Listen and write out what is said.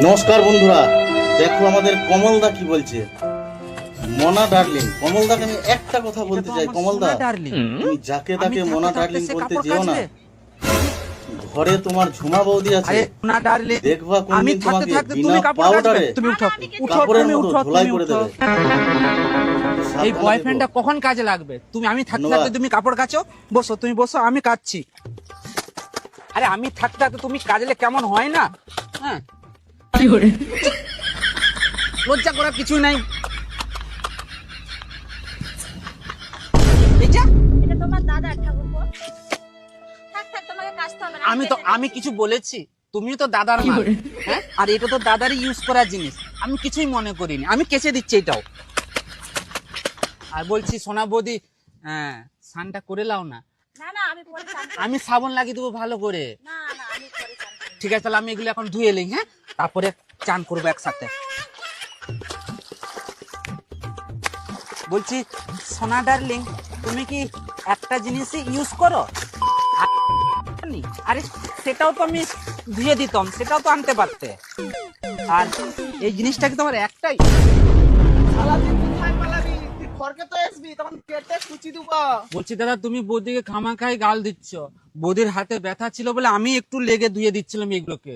নমস্কার বন্ধুরা, দেখো আমাদের কমলদা কি বলছে। মনা ডার্লিং, কমলদাকে আমি একটা কথা বলতে চাই। কমলদা, তুমি যাকে তাকে মনা ডার্লিং বলতে যেও না। ঘরে তোমার ঝুমা বৌদি আছে, দেখবা কোনদিন তোমাকে বিনা পাউডারে কাপড়ের মতো ধুলাই করে দেবে। এই বয়ফ্রেন্ডটা কখন কাজে লাগবে? আমি থাকতে থাকতে তুমি কাপড় কাচো। বসো, তুমি বসো, আমি কাচ্ছি। আরে আমি থাকতে থাকতে তুমি কাজলে কেমন হয় না? হ্যাঁ, লজ্জা করার কিছু নাই। এটা তোমার দাদার ঠাকুরপো। থাক থাক, তোমাকে কাচতে হবে না। আমি কিছু বলেছি? তুমিও তো দাদার মাল, হ্যাঁ? আর এটা তো দাদারই ইউজ করার জিনিস, আমি কিছুই মনে করিনি। আমি কেচে দিচ্ছি এটাও। আর বলছি সোনা বৌদি, হ্যাঁ, স্নানটা করে লাও না। না না, আমি পরে চান করব। আমি সাবান লাগিয়ে দেবো ভালো করে। না না, আমি পরে চান করব। ঠিক আছে, তাহলে আমি এগুলো এখন ধুয়ে নিই, হ্যাঁ? তারপরে চান করবো একসাথে। বলছি সোনা ডার্লিং, তুমি কি একটা জিনিসই ইউজ করো? আরে সেটাও তো আমি ধুয়ে দিতাম, সেটাও তো আনতে পারতে। আর এই জিনিসটা কি তোমার একটাই? বলছি দাদা, তুমি বৌদিকে খামাখাই গাল দিচ্ছ। বৌদির হাতে ব্যথা ছিল বলে আমি একটু লেগে ধুয়ে দিচ্ছিলাম এগুলোকে।